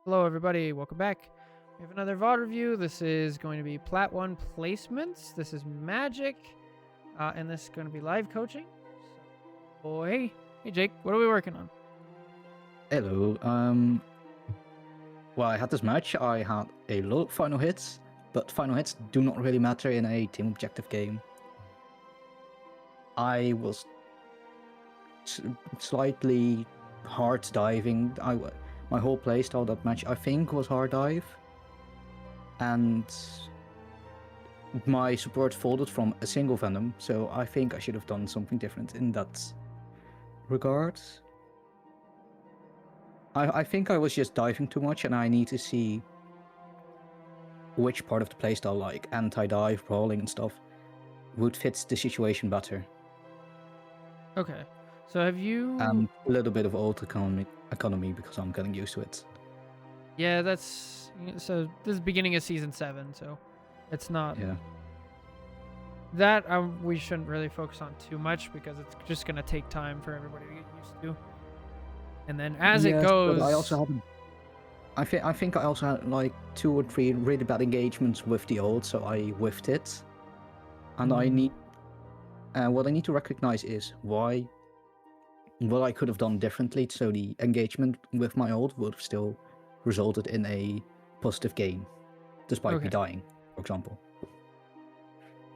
Hello, everybody. Welcome back. We have another VOD review. This is going to be Plat 1 placements. This is Magic, and this is going to be live coaching. So, hey, Jake. What are we working on? Hello. Well, I had this match. I had a lot of final hits, but final hits do not really matter in a team objective game. I was slightly hard diving. My whole playstyle that match, I think, was hard dive, and my support folded from a single Venom. So I think I should have done something different in that regard. I think I was just diving too much, and I need to see which part of the playstyle, like anti-dive, brawling, and stuff, would fit the situation better. Okay. So have you... And a little bit of old economy because I'm getting used to it. Yeah, that's... So this is beginning of Season 7, so it's not... Yeah. That we shouldn't really focus on too much because it's just going to take time for everybody to get used to. And then as it goes... But I also haven't... I think I also had like 2 or 3 really bad engagements with the old, so I whiffed it. And I need... what I need to recognize is what I could have done differently, so the engagement with my old would have still resulted in a positive game, despite me dying, for example.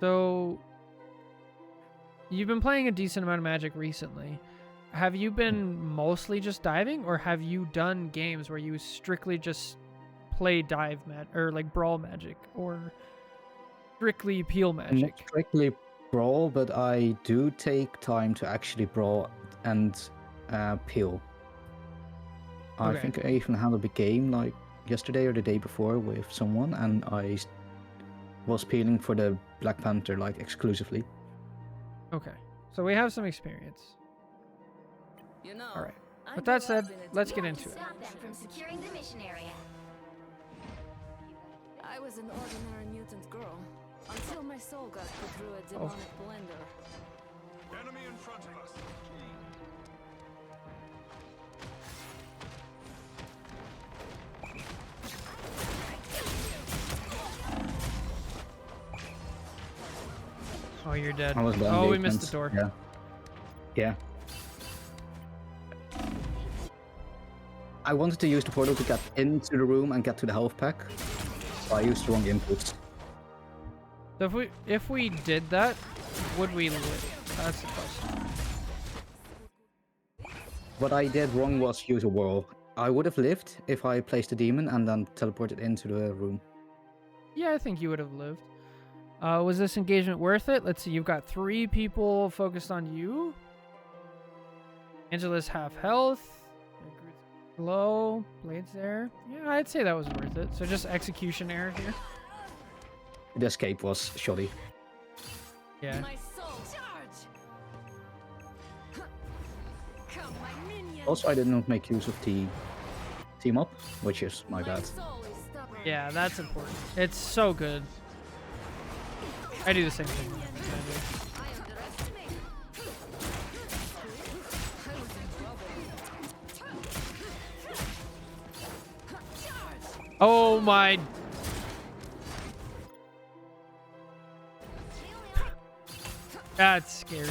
So, you've been playing a decent amount of Magic recently. Have you been mostly just diving, or have you done games where you strictly just play dive or like brawl Magic, or strictly peel Magic? Not strictly brawl, but I do take time to actually brawl and peel. I think I even had a big game like yesterday or the day before with someone, and I was peeling for the Black Panther like exclusively. Okay, so we have some experience. All right. With that said, let's get into it. Stop them from securing the mission area. I was an ordinary mutant girl until my soul got put through a demonic blender. Enemy in front of us. Oh, you're dead. Oh, we missed the door. Yeah. Yeah. I wanted to use the portal to get into the room and get to the health pack, so I used the wrong inputs. So if we did that, would we live? That's the question. What I did wrong was use a whirl. I would have lived if I placed a demon and then teleported into the room. Yeah, I think you would have lived. Was this engagement worth it? Let's see. You've got 3 people focused on you. Angela's half health. Low. Blades there. Yeah, I'd say that was worth it. So just execution error here. The escape was shoddy. Yeah. My soul charge. Come, my minion. Also, I did not make use of the team up, which is my bad. Soul is stubborn. Yeah, that's important. It's so good. I do the same thing. I underestimate. Oh my. That's scary.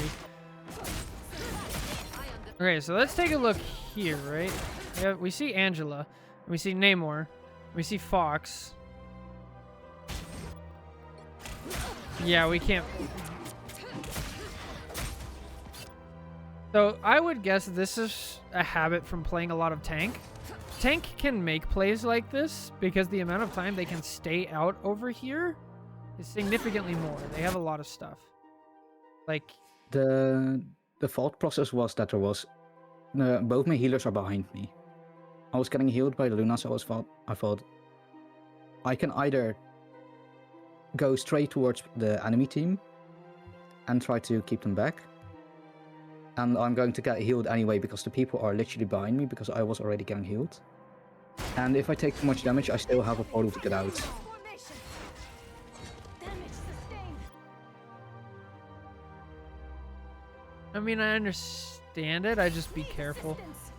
Okay, so let's take a look here, right? Yeah, we see Angela, we see Namor, we see Fox. Yeah, we can't. So I would guess this is a habit from playing a lot of tank. Tank can make plays like this because the amount of time they can stay out over here is significantly more. They have a lot of stuff. Like The thought process was that there was both my healers are behind me. I was getting healed by Luna, so I thought I can either go straight towards the enemy team and try to keep them back, and I'm going to get healed anyway because the people are literally behind me because I was already getting healed. And if I take too much damage, I still have a portal to get out. Formation. Damage sustained. I mean, I understand it. I just be careful. Resistance.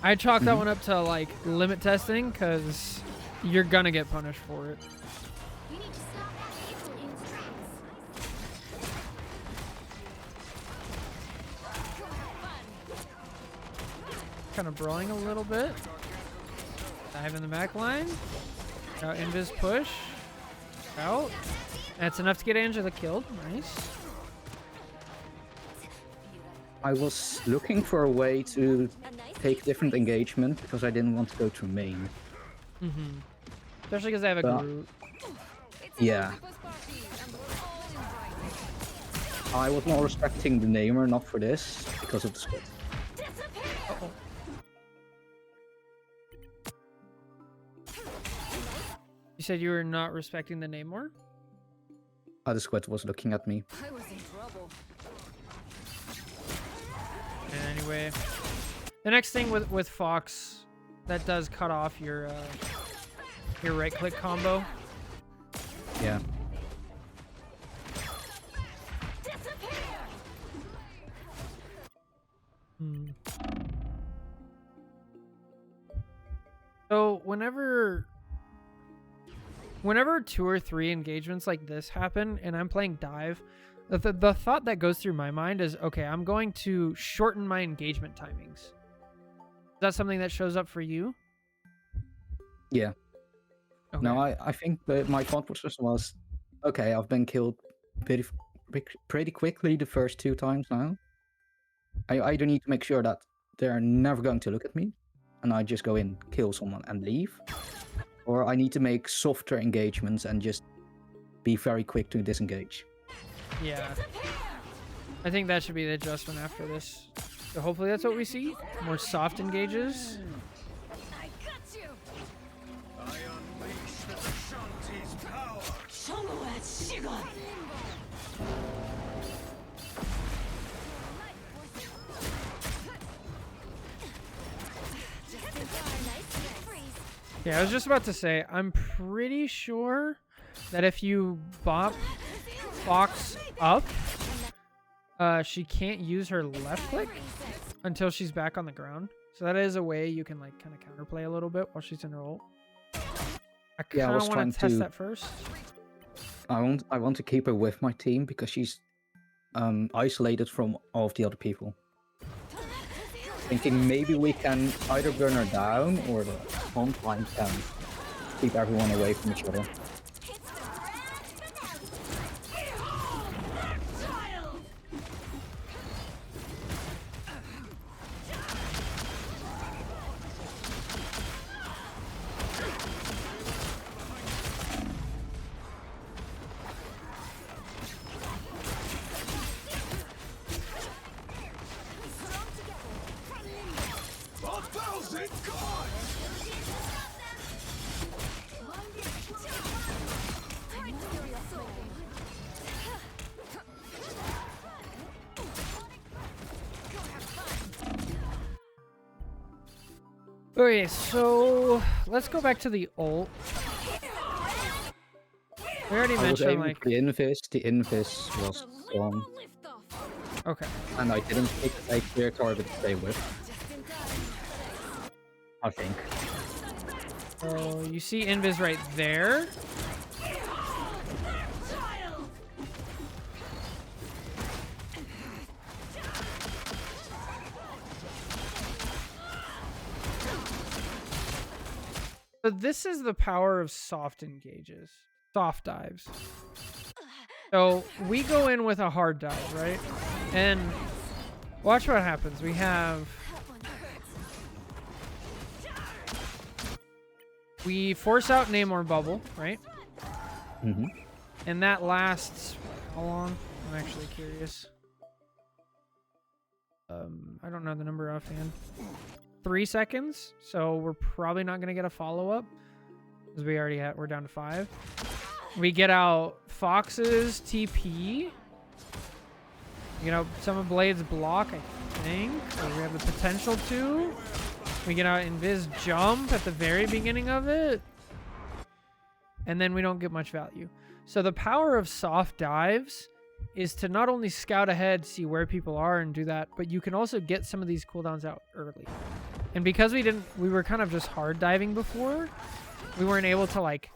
I chalk that one up to like limit testing because you're gonna get punished for it. You need to stop that in its tracks. Kind of brawling a little bit. Dive in the back line. Out invis push. Out. That's enough to get Angela killed. Nice. I was looking for a way to take different engagement because I didn't want to go through main. Especially because they have a But- Groot. Yeah. I was more respecting the namer, not for this, because of the squad. Uh-oh. You said you were not respecting the Namor? The squad was looking at me. I was in trouble. Anyway, the next thing with Fox, that does cut off your right click combo. Yeah. So whenever 2 or 3 engagements like this happen and I'm playing dive, the thought that goes through my mind is, okay, I'm going to shorten my engagement timings. Is that something that shows up for you? Yeah. Okay. No, I think that my thought process was, okay, I've been killed pretty quickly the first 2 times now. I either need to make sure that they're never going to look at me, and I just go in, kill someone, and leave. Or I need to make softer engagements and just be very quick to disengage. Yeah. I think that should be the adjustment after this. So hopefully that's what we see. More soft engages. I got you. I unleash the Shanti's power. Yeah, I was just about to say, I'm pretty sure that if you bop Fox up, she can't use her left click until she's back on the ground. So that is a way you can like kind of counterplay a little bit while she's in her ult. I Yeah, I kind was of trying want to test to- that first. I want to keep her with my team because she's isolated from all of the other people. Thinking maybe we can either burn her down or the front line can keep everyone away from each other. Okay, so let's go back to the ult. We already I was mentioned aiming like, for the invis was gone, okay, and I didn't pick a clear target to stay with. I think. so you see invis right there. So this is the power of soft engages, soft dives. So we go in with a hard dive, right? And watch what happens. We force out Namor bubble, right? Mm-hmm. And that lasts how long? I'm actually curious. I don't know the number offhand. 3 seconds, so we're probably not gonna get a follow-up because we're down to 5. We get out Fox's TP. You know, some of Blade's block, I think, or we have the potential to. We get out Invis jump at the very beginning of it, and then we don't get much value. So the power of soft dives is to not only scout ahead, see where people are and do that, but you can also get some of these cooldowns out early. And because we were kind of just hard diving before, we weren't able to like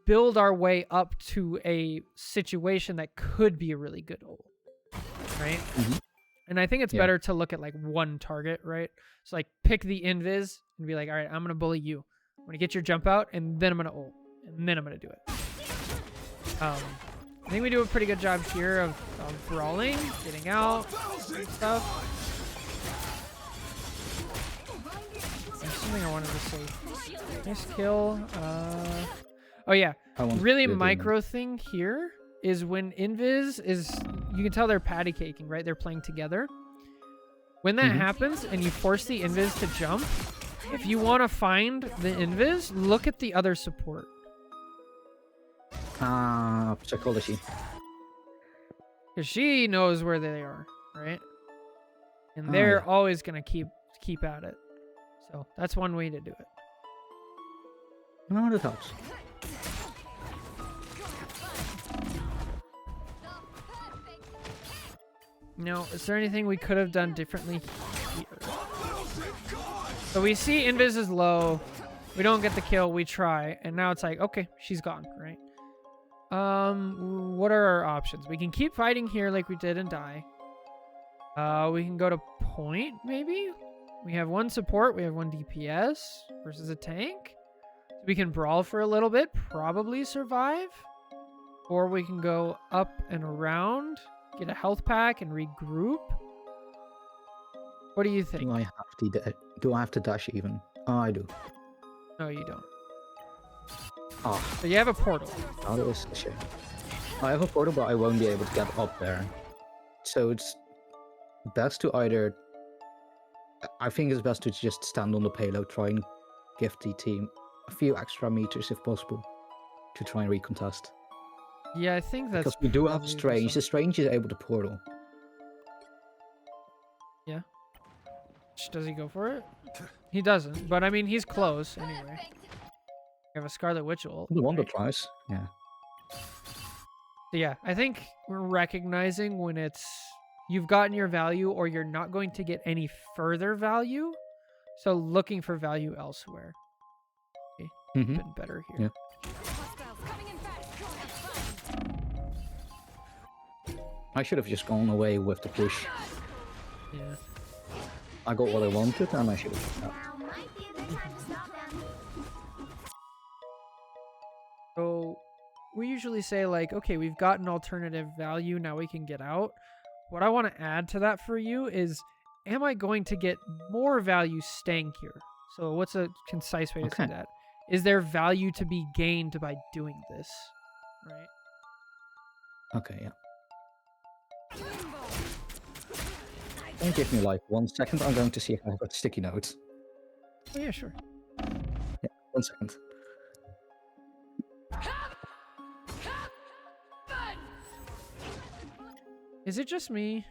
build our way up to a situation that could be a really good ult, right? And I think it's better to look at like one target, right? So like pick the invis and be like, all right, I'm going to bully you. I'm going to get your jump out and then I'm going to ult and then I'm going to do it. I think we do a pretty good job here of brawling, getting out, and stuff. There's something I wanted to say. Nice kill. Oh yeah, really micro thing here is when invis is, you can tell they're patty caking, right? They're playing together. When that happens and you force the invis to jump, if you want to find the invis, look at the other support. Psychology. Because she knows where they are, right? And they're always going to keep at it. So that's one way to do it. No, that helps. Now, is there anything we could have done differently here? So we see invis is low. We don't get the kill. We try. And now it's like, okay, she's gone, right? What are our options? We can keep fighting here like we did and die. We can go to point, maybe? We have one support. We have one DPS versus a tank. So we can brawl for a little bit. Probably survive. Or we can go up and around. Get a health pack and regroup. What do you think? Do I have to dash even? Oh, I do. No, you don't. Oh. So you have a portal. Oh, that was a shame. I have a portal, but I won't be able to get up there. So it's best to either... I think it's best to just stand on the payload, try and give the team a few extra meters if possible to try and recontest. Yeah, I think that's... Because we do have Strange. The Strange is able to portal. Yeah. Does he go for it? He doesn't, but I mean, he's close anyway. We have a Scarlet Witch ult. The one that tries, yeah. So yeah, I think we're recognizing when it's you've gotten your value or you're not going to get any further value. So looking for value elsewhere. Okay. Been better here. Yeah. I should have just gone away with the push. Yeah. I got what I wanted and I should have done that. Now might be a good time to stop them. So we usually say like, okay, we've got an alternative value. Now we can get out. What I want to add to that for you is, am I going to get more value staying here? So what's a concise way to say that? Is there value to be gained by doing this? Right? Okay, yeah. Don't give me like 1 second. I'm going to see if I have a sticky note. Oh yeah, sure. Yeah, 1 second. Is it just me,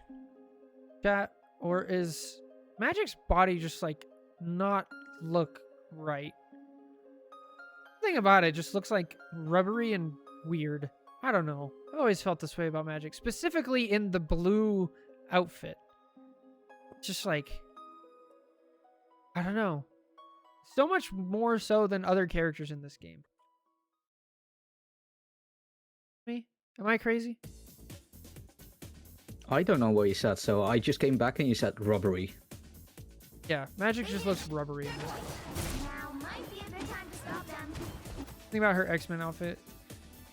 chat, or is Magik's body just like not look right? The thing about it just looks like rubbery and weird. I don't know. I always felt this way about Magik, specifically in the blue outfit. Just like, I don't know. So much more so than other characters in this game. Me? Am I crazy? I don't know what you said, so I just came back and you said robbery. Yeah, Magik just looks rubbery in this game. Now might be a good time to stop them. Think about her X-Men outfit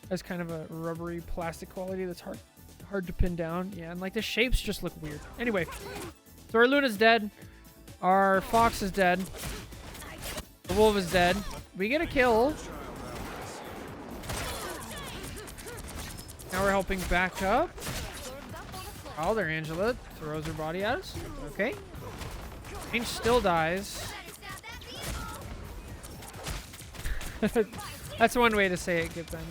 as kind of a rubbery plastic quality that's hard to pin down. Yeah, and like the shapes just look weird. Anyway, so our Luna's dead. Our Fox is dead. The Wolf is dead. We get a kill. Now we're helping back up. Oh, there Angela throws her body at us. Okay. Range still dies. That's one way to say it, Gib then.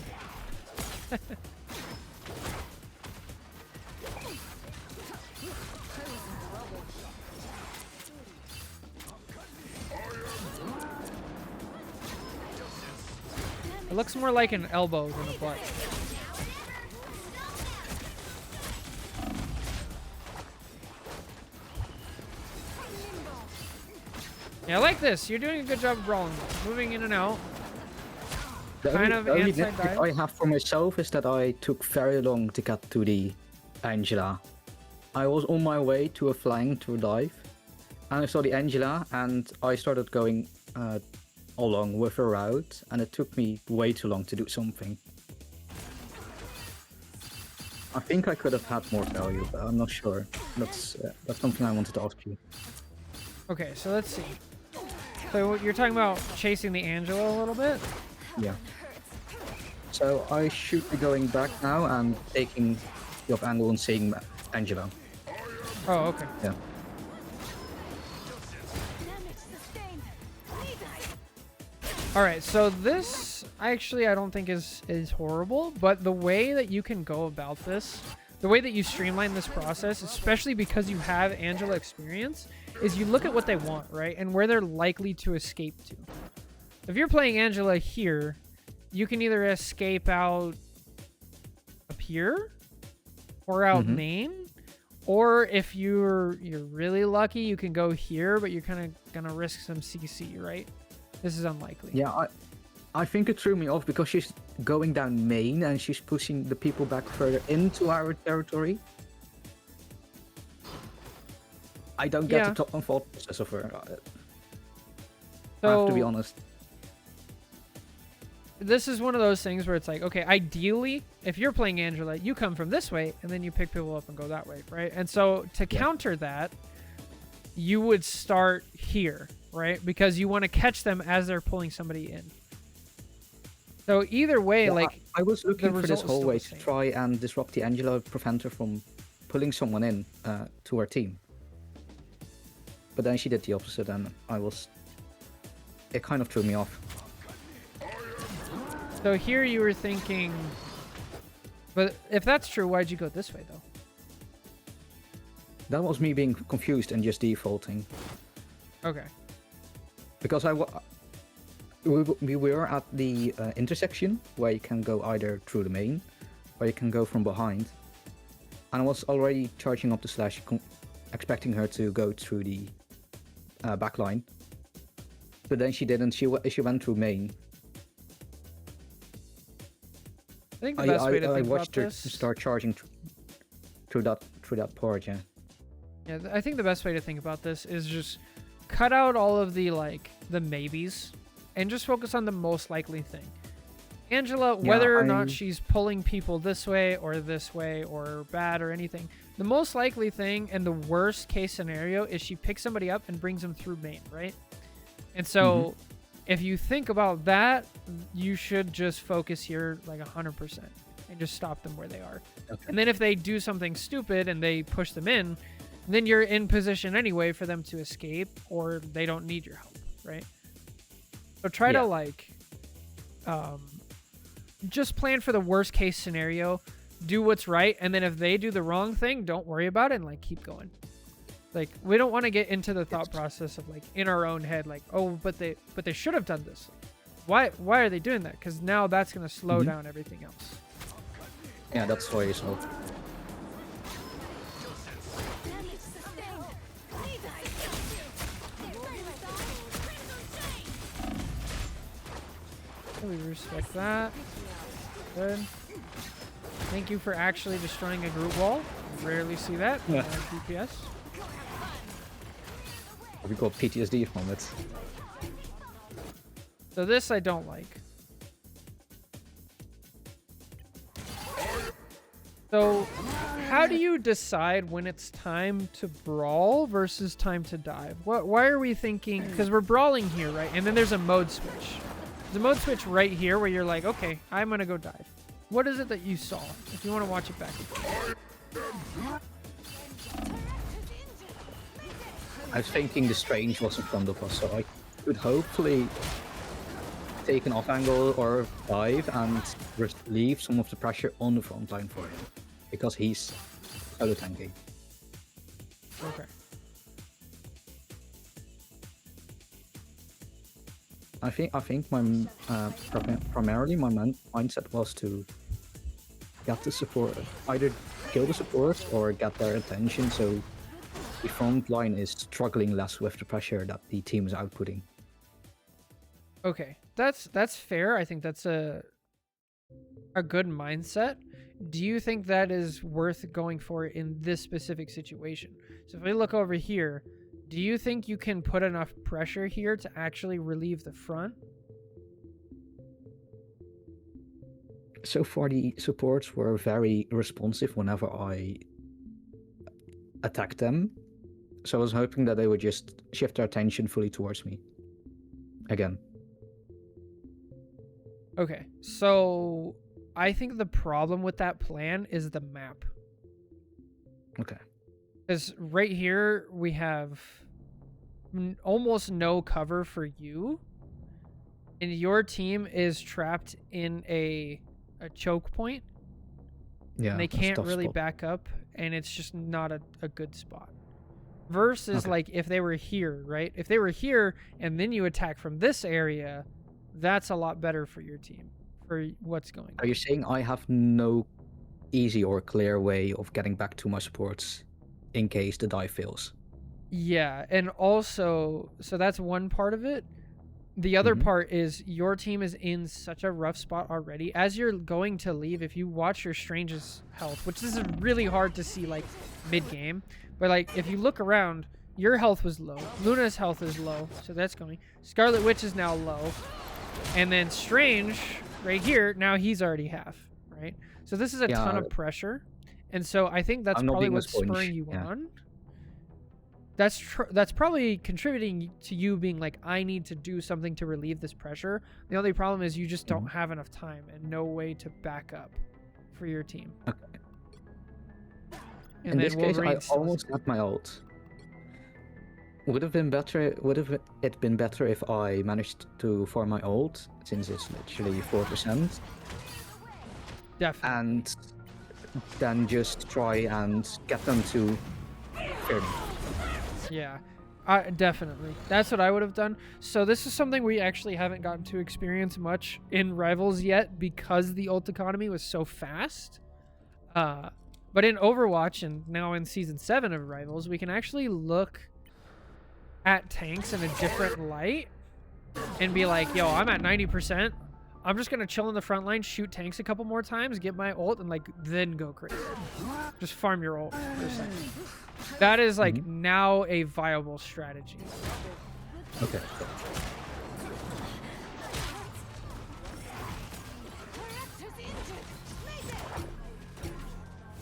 It looks more like an elbow than a butt. Yeah, I like this. You're doing a good job of brawling. Moving in and out. The Kind only, of the only inside nitpick dive. I have for myself is that I took very long to get to the Angela. I was on my way to a flank to a dive, and I saw the Angela, and I started going along with her route, and it took me way too long to do something. I think I could have had more value, but I'm not sure. That's something I wanted to ask you. Okay, so let's see. So you're talking about chasing the Angela a little bit? Yeah. So I should be going back now and taking the off angle and seeing Angela. Oh, okay. Yeah. Damage sustained. All right, so this I don't think is horrible, but the way that you can go about this, the way that you streamline this process, especially because you have Angela experience, is you look at what they want, right? And where they're likely to escape to. If you're playing Angela here, you can either escape out up here or out main, or if you're really lucky, you can go here, but you're kind of gonna risk some CC, right? This is unlikely. Yeah, I think it threw me off because she's going down main and she's pushing the people back further into our territory. I don't get the top and fault process of her. I have to be honest. This is one of those things where it's like, okay, ideally, if you're playing Angela, you come from this way, and then you pick people up and go that way, right? And so to counter that, you would start here, right? Because you want to catch them as they're pulling somebody in. So either way, like... I was looking for this result is whole still way the to same. try and disrupt the Angela, prevent her from pulling someone in to our team. But then she did the opposite, and it kind of threw me off. So here you were thinking... But if that's true, why'd you go this way, though? That was me being confused and just defaulting. Okay. Because we were at the intersection where you can go either through the main or you can go from behind. And I was already charging up the slash, expecting her to go through the back line. But then she didn't. She went through main. I think the best way to I think about watched her this... start charging through that part, yeah. Yeah, I think the best way to think about this is just cut out all of the, like, the maybes and just focus on the most likely thing. Angela, whether or not she's pulling people this way or bad or anything, the most likely thing and the worst case scenario is she picks somebody up and brings them through main, right? And so if you think about that, you should just focus here like 100% and just stop them where they are. Okay. And then if they do something stupid and they push them in, then you're in position anyway for them to escape, or they don't need your help, right? So try to, like, just plan for the worst case scenario, do what's right, and then if they do the wrong thing, don't worry about it and, like, keep going. Like, we don't want to get into the thought process of, like, in our own head, like, oh, but they should have done this. Why are they doing that? Because now that's going to slow down everything else. Yeah, that's why it's all. Damage sustained. We respect that. Good. Thank you for actually destroying a group wall. Rarely see that in DPS. We got PTSD from it. So this I don't like. So how do you decide when it's time to brawl versus time to dive? Why are we thinking, because we're brawling here, right? And then there's a mode switch. There's a mode switch right here where you're like, okay, I'm going to go dive. What is it that you saw? If you want to watch it back. I was thinking the Strange was in front of us, so I could hopefully take an off angle or dive and relieve some of the pressure on the front line for him, because he's solo tanking. Okay. I think my primarily my mindset was to get the support, either kill the support or get their attention, so the front line is struggling less with the pressure that the team is outputting. Okay, that's fair. I think that's a good mindset. Do you think that is worth going for in this specific situation? So if we look over here, do you think you can put enough pressure here to actually relieve the front? So far, the supports were very responsive whenever I attacked them. So I was hoping that they would just shift their attention fully towards me. Again. Okay, so I think the problem with that plan is the map. Okay. Because right here we have almost no cover for you, and your team is trapped in a choke point. Yeah. And they that's a can't tough really spot. back up, and it's just not a good spot. Versus Okay. like if they were here, right? If they were here and then you attack from this area, that's a lot better for your team, for what's going Are on. you saying I have no easy or clear way of getting back to my supports in case the dive fails? Yeah, and also, so that's one part of it. The other Mhm. part is your team is in such a rough spot already. As you're going to leave, if you watch your Strange's health, which this is really hard to see like mid-game, but like if you look around, your health was low. Luna's health is low, so that's going. Scarlet Witch is now low. And then Strange, right here, now he's already half, right? So this is a ton Yeah. of pressure. And so I think that's I'm not probably being a what's sponge, spurring you yeah. on. That's probably contributing to you being like, I need to do something to relieve this pressure. The only problem is you just don't have enough time and no way to back up for your team. Okay. And In then this case, I Wolverine still- almost got my ult. Would have been better. Would have it been better if I managed to farm my ult, since it's literally 4%, Definitely. and then just try and get them to fear me. Yeah, definitely. That's what I would have done. So this is something we actually haven't gotten to experience much in Rivals yet because the ult economy was so fast. But in Overwatch and now in Season 7 of Rivals, we can actually look at tanks in a different light and be like, yo, I'm at 90%. I'm just going to chill in the front line, shoot tanks a couple more times, get my ult, and like then go crazy. Just farm your ult for a second. That is like now a viable strategy. Okay.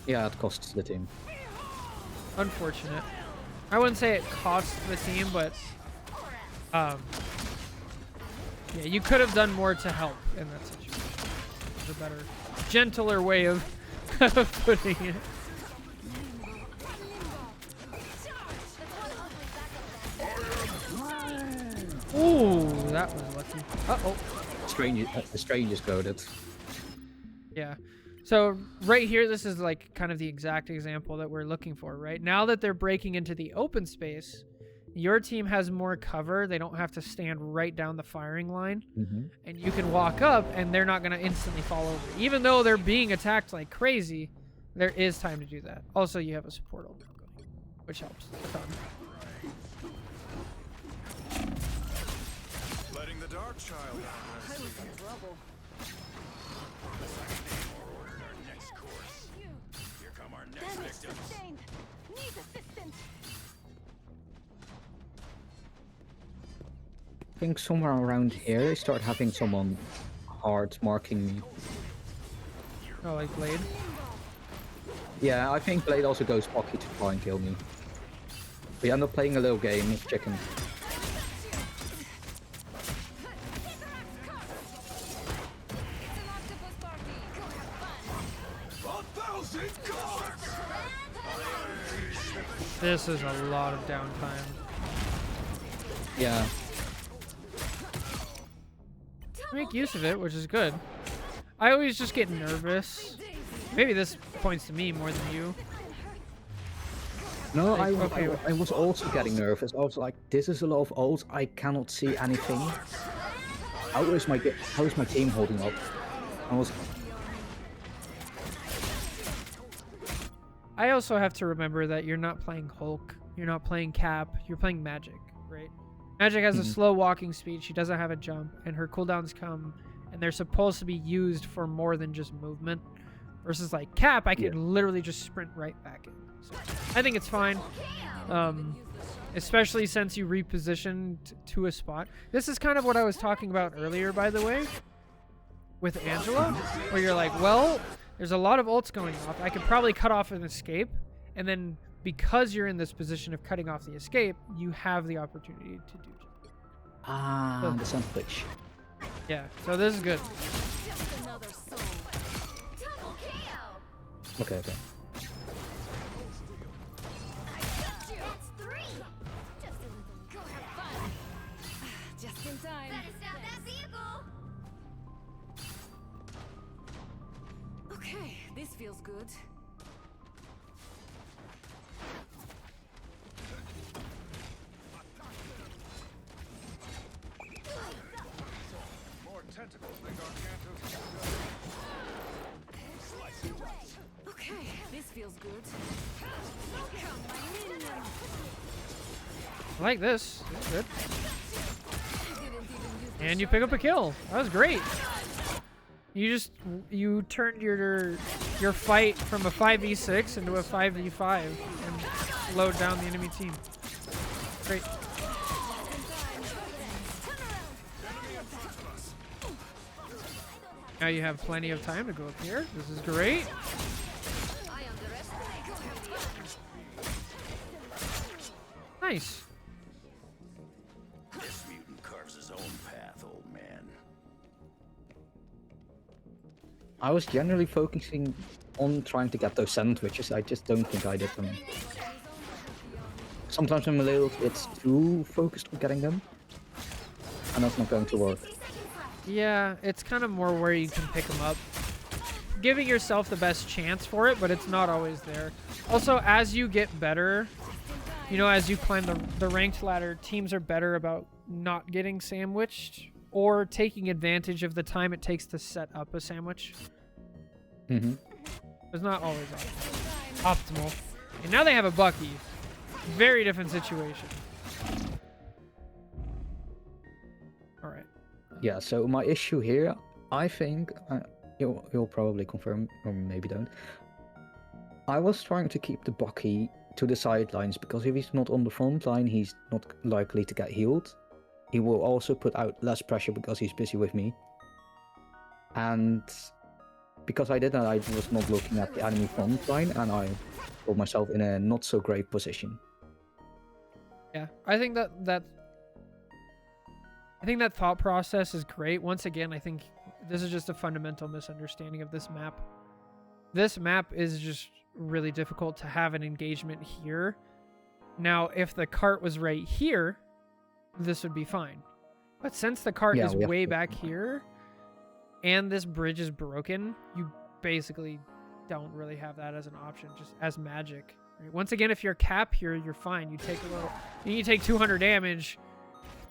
Yeah, it costs the team. Unfortunate. I wouldn't say it cost the team, but yeah, you could have done more to help in that situation. It's a better, gentler way of putting it. Ooh, that was lucky. Uh-oh. The strange is goaded. Yeah. So right here, this is like kind of the exact example that we're looking for, right? Now that they're breaking into the open space, your team has more cover. They don't have to stand right down the firing line. And you can walk up and they're not going to instantly fall over. Even though they're being attacked like crazy, there is time to do that. Also, you have a support ult going, which helps a ton. Letting the Dark Child out. Trouble. Our next course. Here come our next Damage victims. sustained. Need assistance. I think somewhere around here, I start having someone hard marking me. Oh, like Blade? Yeah, I think Blade also goes Pocky to try and kill me. We end up playing a little game of chicken. This is a lot of downtime. Yeah. Make use of it, which is good. I always just get nervous. Maybe this points to me more than you. No, Okay. I was also getting nervous. I was like, this is a lot of ults. I cannot see anything. How is my team holding up? I also have to remember that you're not playing Hulk you're not playing Cap, you're playing Magik, right? Magik has a slow walking speed, she doesn't have a jump, and her cooldowns come, and they're supposed to be used for more than just movement. Versus like Cap, I could literally just sprint right back in. So I think it's fine. Especially since you repositioned to a spot. This is kind of what I was talking about earlier, by the way, with Angela, where you're like, well, there's a lot of ults going off. I could probably cut off an escape, and then because you're in this position of cutting off the escape, you have the opportunity to do it. Ah, the sandwich. Yeah, so this is good. Just another soul. Double KO. Okay, okay. That's 3. Just a little. Go have fun. Just in time. Better stop that vehicle. Okay, this feels good. More tentacles than Gargantos. Okay, this feels good. I like this. This is good. And you pick up a kill. That was great. You turned your fight from a 5v6 into a 5v5 and slowed down the enemy team. Great. Now you have plenty of time to go up here. This is great. Nice. This mutant carves his own path, old man. I was generally focusing on trying to get those sandwiches. I just don't think I did them. Sometimes I'm a little bit too focused on getting them, and that's not going to work. Yeah, it's kind of more where you can pick them up. Giving yourself the best chance for it, but it's not always there. Also, as you get better, you know, as you climb the ranked ladder, teams are better about not getting sandwiched or taking advantage of the time it takes to set up a sandwich. Mm-hmm. It's not always optimal. And now they have a Bucky. Very different situation. Alright. Yeah, so my issue here, I think, you'll probably confirm, or maybe don't. I was trying to keep the Bucky to the sidelines, because if he's not on the front line, he's not likely to get healed. He will also put out less pressure because he's busy with me. And because I did that, I was not looking at the enemy front line, and I put myself in a not so great position. Yeah, I think that thought process is great. Once again, I think this is just a fundamental misunderstanding of this map. This map is just really difficult to have an engagement here. Now, if the cart was right here, this would be fine. But since the cart is way back here, and this bridge is broken, you basically don't really have that as an option, just as Magik. Right? Once again, if you're Cap here, you're fine. You take a little, you take 200 damage.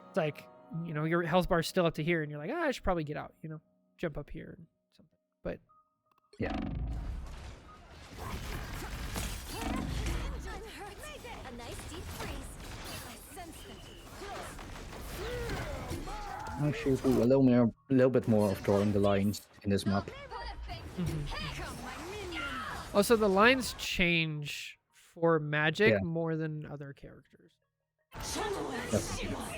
It's like, you know, your health bar's still up to here, and you're like, I should probably get out, you know, jump up here and something. But yeah. A nice deep freeze. I sense it. I should do a little bit more of drawing the lines in this map. Also, the lines change for Magik more than other characters. Definitely.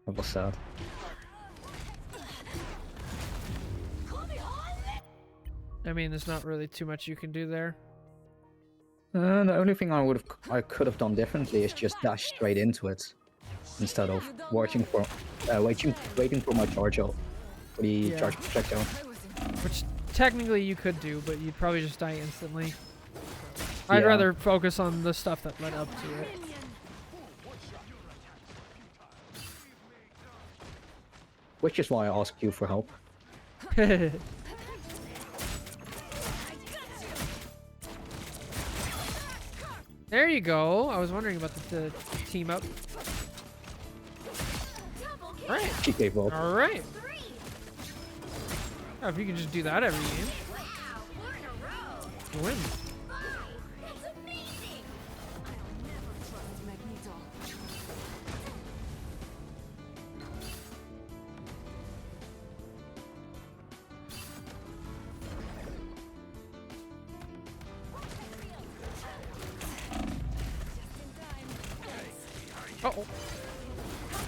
That was sad. I mean, there's not really too much you can do there. The only thing I could have done differently is just dash straight into it, instead of waiting for my charge out for the charge projectile. Which technically you could do, but you'd probably just die instantly. I'd rather focus on the stuff that led up to it. Which is why I asked you for help. There you go. I was wondering about the team up. Alright. She gave up. Alright. Oh, if you can just do that every game. Wow, we're in a Win. That's amazing! I'll never trust Magneto. Uh oh. Help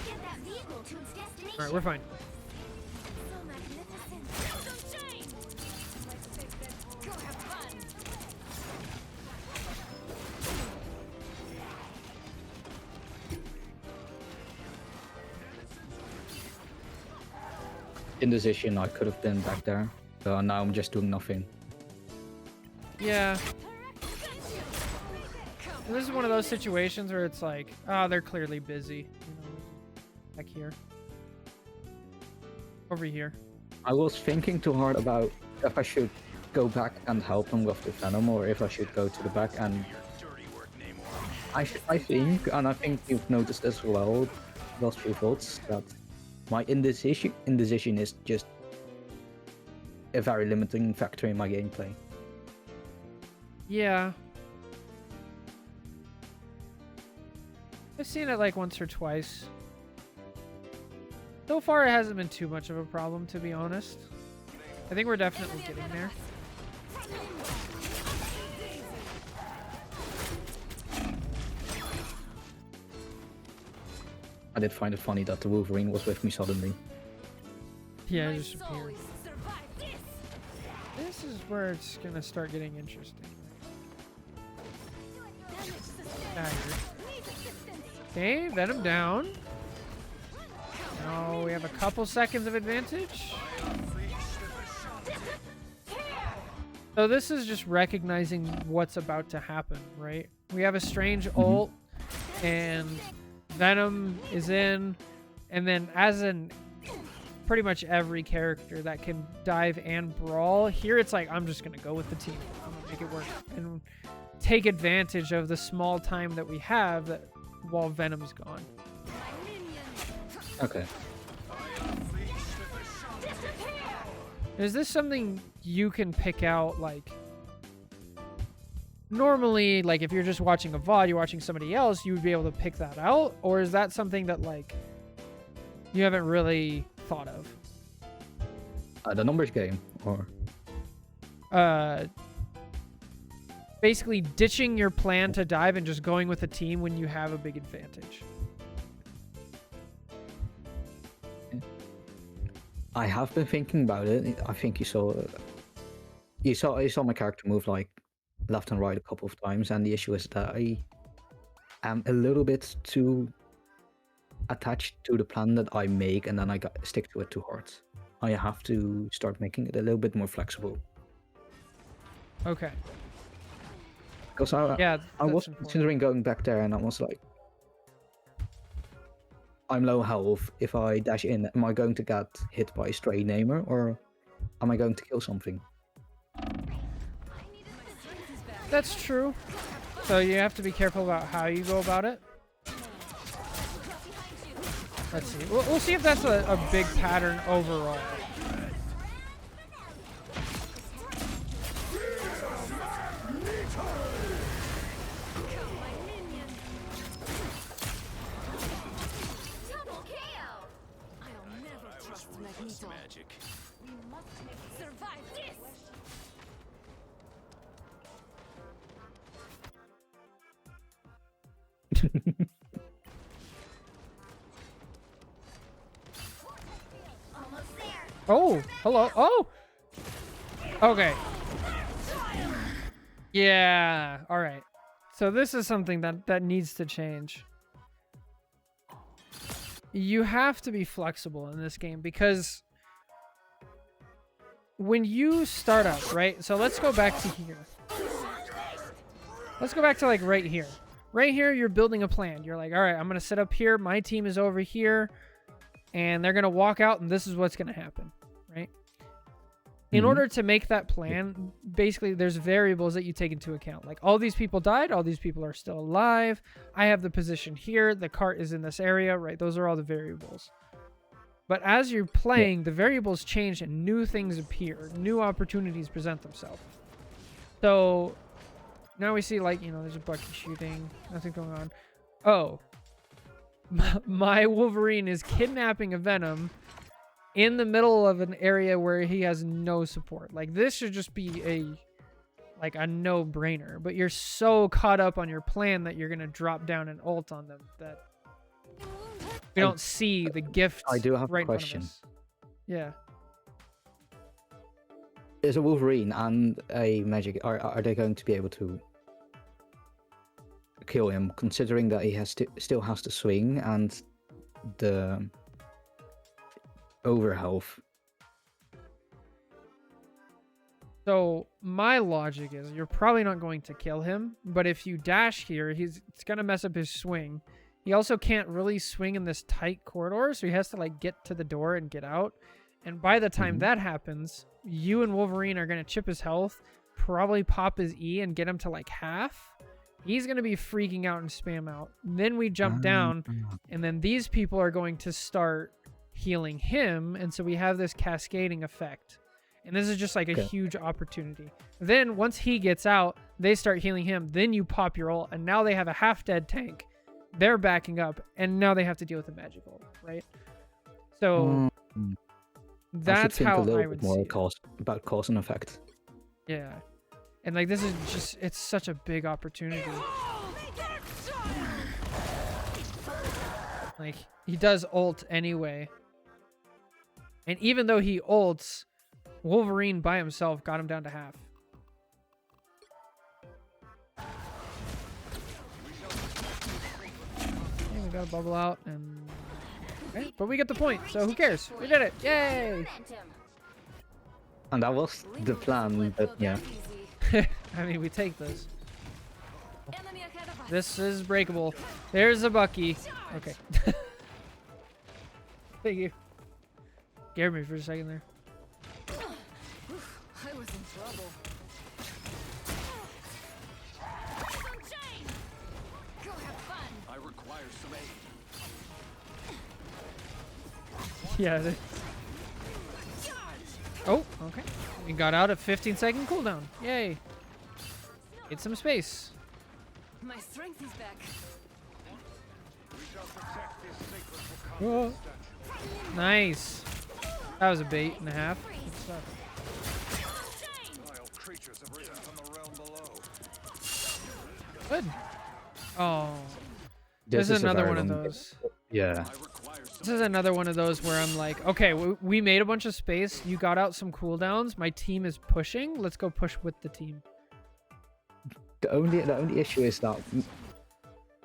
get that vehicle to its destination. All right, we're fine. So magnificent. Go have fun. Indecision, I could have been back there. So now I'm just doing nothing. Yeah. This is one of those situations where it's like, oh, they're clearly busy. You know, back here. Over here. I was thinking too hard about if I should go back and help them with the Venom or if I should go to the back, and Your dirty work, Namor. I think, and I think you've noticed as well, those few votes, that my indecision is just a very limiting factor in my gameplay. Yeah. I've seen it like once or twice. So far, it hasn't been too much of a problem, to be honest. I think we're definitely getting there. I did find it funny that the Wolverine was with me suddenly. Yeah, My it just soul appeared. is survive this. This is where it's gonna start getting interesting. Dagger. Okay, Venom down. Now we have a couple seconds of advantage. So this is just recognizing what's about to happen, right? We have a strange ult, and Venom is in, and then as in pretty much every character that can dive and brawl, here it's like, I'm just gonna go with the team. I'm gonna make it work and take advantage of the small time that we have that while Venom's gone. Okay. Is this something you can pick out, like, normally, like, if you're just watching a VOD, you're watching somebody else, you would be able to pick that out? Or is that something that, like, you haven't really thought of? The numbers game, or Basically ditching your plan to dive and just going with a team when you have a big advantage. I have been thinking about it. I think you saw my character move like left and right a couple of times, and the issue is that I am a little bit too attached to the plan that I make, and then I stick to it too hard. I have to start making it a little bit more flexible. Okay. Because Yeah, I was that's important. considering going back there, and I was like, I'm low health. If I dash in, am I going to get hit by a stray Namer, or am I going to kill something? That's true. So you have to be careful about how you go about it. Let's see. We'll see if that's a big pattern overall. Double KO. I'll never trust Plus Magneto. magic. We must make it survive this. Almost there. Oh, hello. Oh! Okay. Yeah, all right. So this is something that needs to change. You have to be flexible in this game because when you start up, right? So let's go back to here. Let's go back to like right here. Right here, you're building a plan. You're like, all right, I'm going to sit up here. My team is over here. And they're going to walk out, and this is what's going to happen, right? In order to make that plan, basically, there's variables that you take into account. Like, all these people died. All these people are still alive. I have the position here. The cart is in this area, right? Those are all the variables. But as you're playing, the variables change and new things appear. New opportunities present themselves. So now we see, like, you know, there's a Bucky shooting. Nothing going on. Oh. My Wolverine is kidnapping a Venom in the middle of an area where he has no support. Like, this should just be a no-brainer. But you're so caught up on your plan that you're going to drop down and ult on them that we don't see the gift I do have right a in front of question. us. Yeah. Is a Wolverine and a Magik, are they going to be able to kill him, considering that he has still has the swing and the overhealth? So my logic is you're probably not going to kill him, but if you dash here, it's gonna mess up his swing. He also can't really swing in this tight corridor, so he has to like get to the door and get out. And by the time that happens, you and Wolverine are gonna chip his health, probably pop his E and get him to like half. He's gonna be freaking out and spam out. Then we jump down, and then these people are going to start healing him, and so we have this cascading effect. And this is just like a huge opportunity. Then once he gets out, they start healing him. Then you pop your ult, and now they have a half-dead tank. They're backing up, and now they have to deal with the magic ult, right? So that's how I would see it. About cause and effect. Yeah. And like this is just, it's such a big opportunity. Like he does ult anyway. And even though he ults, Wolverine by himself got him down to half. Okay, we got a bubble out and okay, but we get the point, so who cares? We did it. Yay! And that was the plan, but yeah. I mean, we take this. This is breakable. There's a Bucky. Okay. Thank you. Scared me for a second there. I was in trouble. Go have fun. I require some aid. Yeah. Oh, okay. We got out at 15-second cooldown. Yay. Get some space. My strength is back. We shall protect this sacred for Whoa. Nice. That was a bait and a half. Good stuff. vile creatures have risen from the realm below. Good. Oh. This This is is a another very one of long- those. Yeah. I require some This is another one of those where I'm like, okay, we made a bunch of space. You got out some cooldowns. My team is pushing. Let's go push with the team. The only issue is that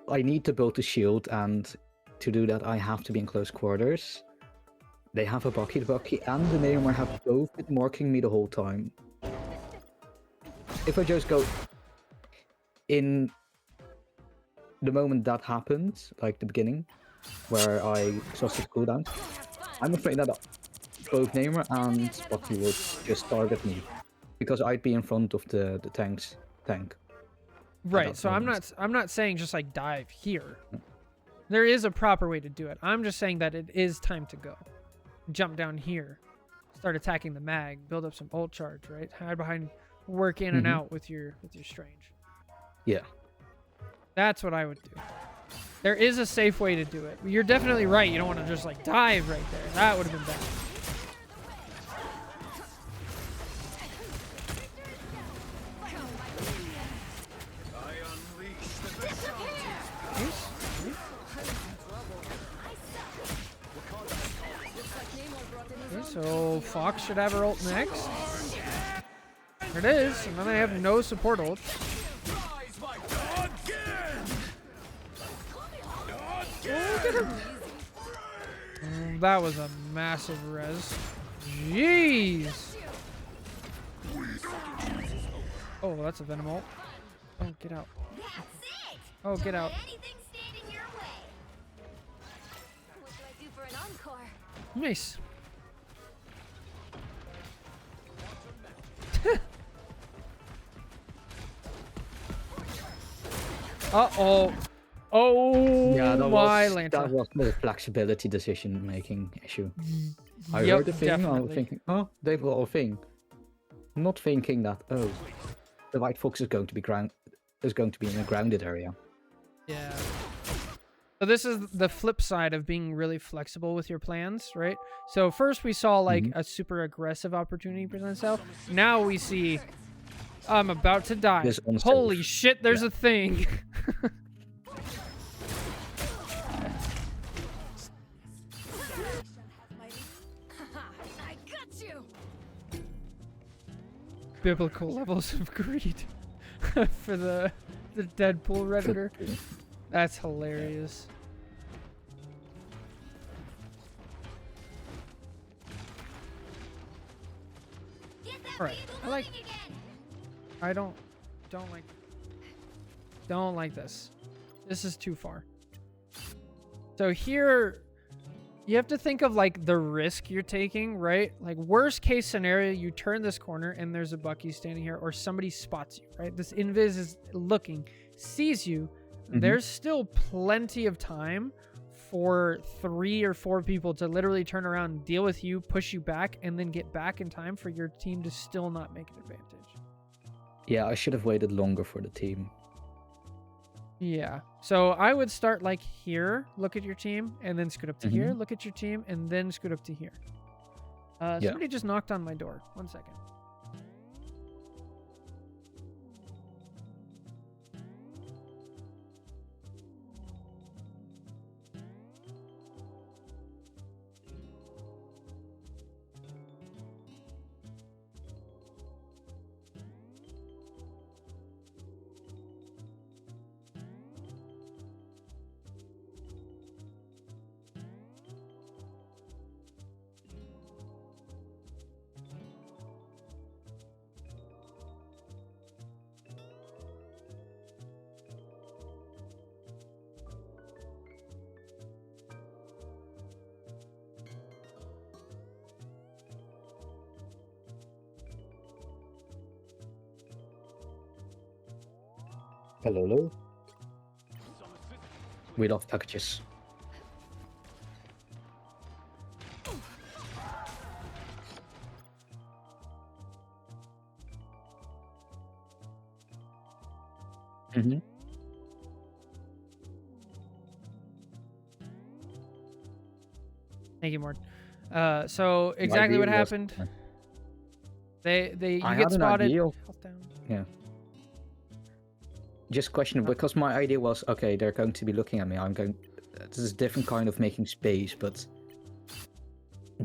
I need to build the shield, and to do that I have to be in close quarters. They have a Bucky. The Bucky and the Neymar have both been marking me the whole time. If I just go in the moment that happened, like the beginning, where I saw 6 cooldowns, I'm afraid that both Neymar and Bucky would just target me because I'd be in front of the tank. Right. that So moment. I'm not saying just like dive here. There is a proper way to do it. I'm just saying that it is time to go. Jump down here. Start attacking the mag. Build up some ult charge, right? Hide behind, work in and out with your strange. Yeah. That's what I would do. There is a safe way to do it. You're definitely right. You don't want to just like dive right there. That would have been bad. I unleash the Nice. Okay, so Fox should have her ult next. There it is. And then they have no support ult. rise, my god! That was a massive res. Jeez. Oh, that's a Venom ult. Oh, get out. That's it. Oh, get out. Anything stand in your way. What do I do for an encore? Nice. Uh-oh. Oh, Yeah, my that Lanta. was the flexibility decision making issue. I Yep, heard the thing, I was definitely. thinking, oh, they've got a thing. Not thinking that, oh, the White Fox is going to be in a grounded area. Yeah. So this is the flip side of being really flexible with your plans, right? So first we saw like a super aggressive opportunity present itself. Now we see I'm about to die. This unsafe. Holy shit, there's a thing. I got you. Biblical levels of greed for the Deadpool Redditor. That's hilarious. Alright, I don't like this. This is too far. So here, you have to think of like the risk you're taking, right? Like worst case scenario, you turn this corner and there's a Bucky standing here, or somebody spots you, right? This invis is looking, sees you. There's still plenty of time for 3 or 4 people to literally turn around, deal with you, push you back, and then get back in time for your team to still not make an advantage. Yeah, I should have waited longer for the team. Yeah. So I would start like here, look at your team, and then scoot up to here, look at your team, and then scoot up to here. Somebody just knocked on my door. 1 second. Hello. We love packages. Thank you, Mort. So exactly what happened. You get spotted. Yeah. Just question, because my idea was, okay, they're going to be looking at me. This is a different kind of making space, but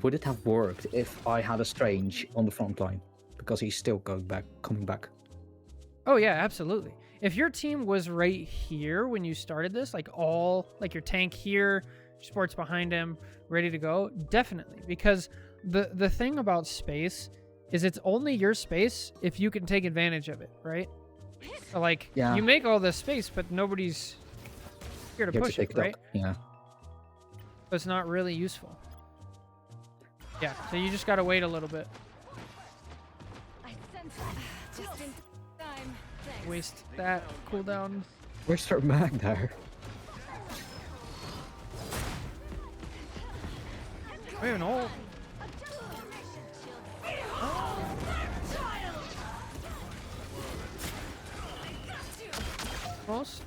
would it have worked if I had a Strange on the front line? Because he's still coming back. Oh yeah, absolutely. If your team was right here when you started this, like your tank here, sports behind him, ready to go, definitely. Because the thing about space is it's only your space if you can take advantage of it, right? So like, you make all this space, but nobody's here to push it, right? Yeah. So it's not really useful. Yeah, so you just gotta wait a little bit. Just in time. Thanks. Waste that cooldown. Where's our mag there? Wait an ult.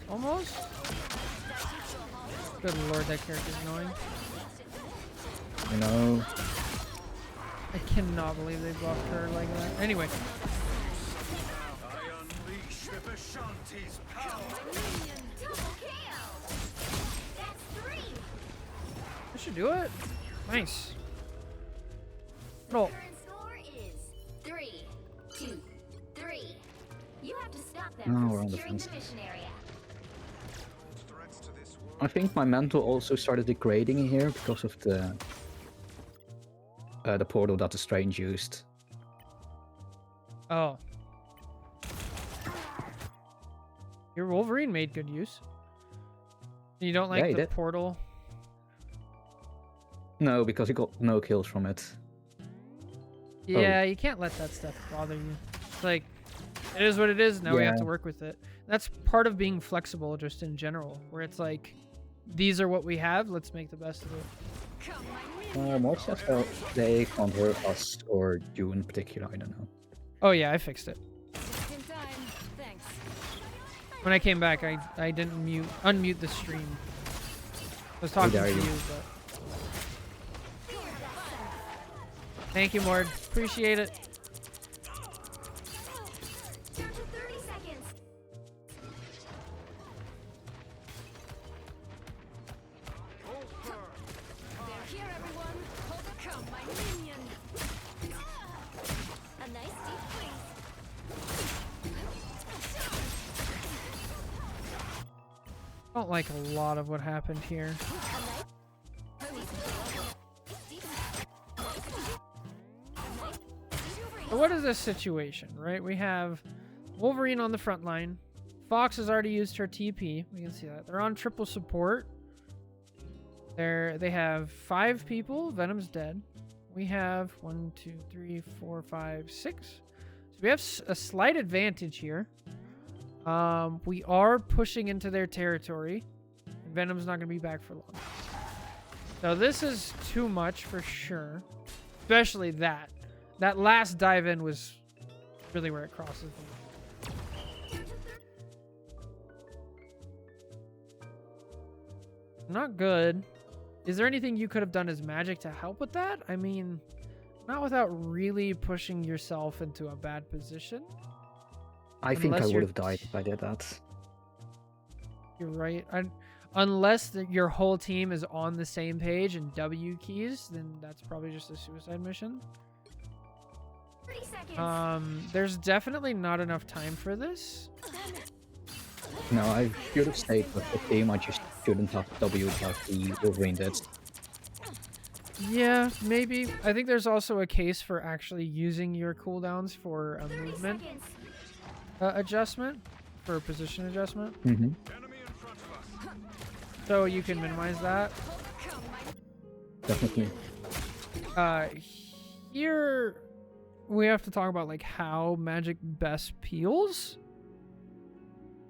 Almost. Good lord, that character's annoying. I know. I cannot believe they blocked her like that. Anyway. I unleash the Vishanti's power. Double kill. That's 3. I should do it. Nice. No. Current score is 3, 2, 3. You have to stop them No, from we're on the securing fence. the mission area. Threats to this world. I think my mental also started degrading in here because of the portal that the Strange used. Oh. Your Wolverine made good use. You don't like Yeah, he the did. portal? No, because he got no kills from it. Yeah, you can't let that stuff bother you. It's like, it is what it is. Now we have to Yeah. work with it. That's part of being flexible just in general, where it's like, these are what we have, let's make the best of it. Most of them, they can't hurt us or you in particular, I don't know. Oh yeah, I fixed it. Just in time. When I came back, I didn't unmute the stream. I was talking dare to you. you, but thank you, Mord. Appreciate it. Down to 30 seconds. They're here, everyone. Hold the come, my minion. A nice deep freeze. I don't like a lot of what happened here. So what is this situation, right? We have Wolverine on the front line. Fox has already used her TP. We can see that. They're on triple support. They have 5 people. Venom's dead. We have 1, 2, 3, 4, 5, 6. So we have a slight advantage here. We are pushing into their territory. Venom's not going to be back for long. So this is too much for sure. Especially that. That last dive in was really where it crosses the line. Not good. Is there anything you could have done as Magik to help with that? I mean, not without really pushing yourself into a bad position. I think I Unless would you're have died if I did that. You're right. Unless your whole team is on the same page and W keys, then that's probably just a suicide mission. 30 seconds. There's definitely not enough time for this. No, I should have stayed with the team. I just shouldn't have W like the Wolverine did. Yeah, maybe. I think there's also a case for actually using your cooldowns for a 30 movement seconds. adjustment, for a position adjustment. Mm-hmm. Enemy in front of us. So you can minimize that. Hold the come, my Definitely. Here we have to talk about like how Magik best peels.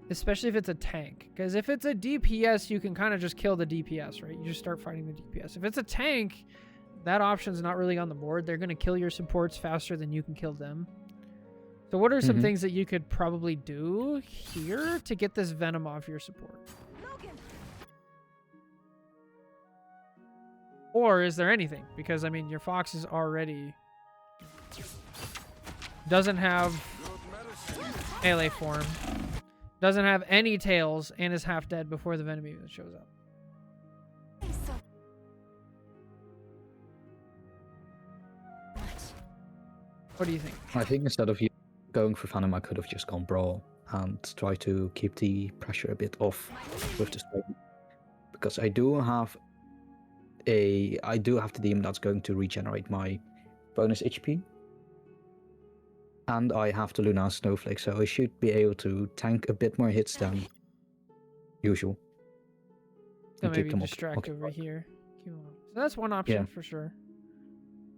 Especially if it's a tank. Because if it's a DPS, you can kind of just kill the DPS, right? You just start fighting the DPS. If it's a tank, that option's not really on the board. They're going to kill your supports faster than you can kill them. So what are some things that you could probably do here to get this Venom off your support? Logan. Or is there anything? Because, I mean, your Fox is already... doesn't have melee form. Doesn't have any tails and is half dead before the Venom even shows up. What do you think? I think instead of you going for Venom, I could have just gone Brawl and try to keep the pressure a bit off with the strain. Because I do have the demon that's going to regenerate my bonus HP. And I have the Luna Snowflake, so I should be able to tank a bit more hits than usual. So and keep maybe them distract over occupied. here. Keep 'em on. So that's one option Yeah. for sure.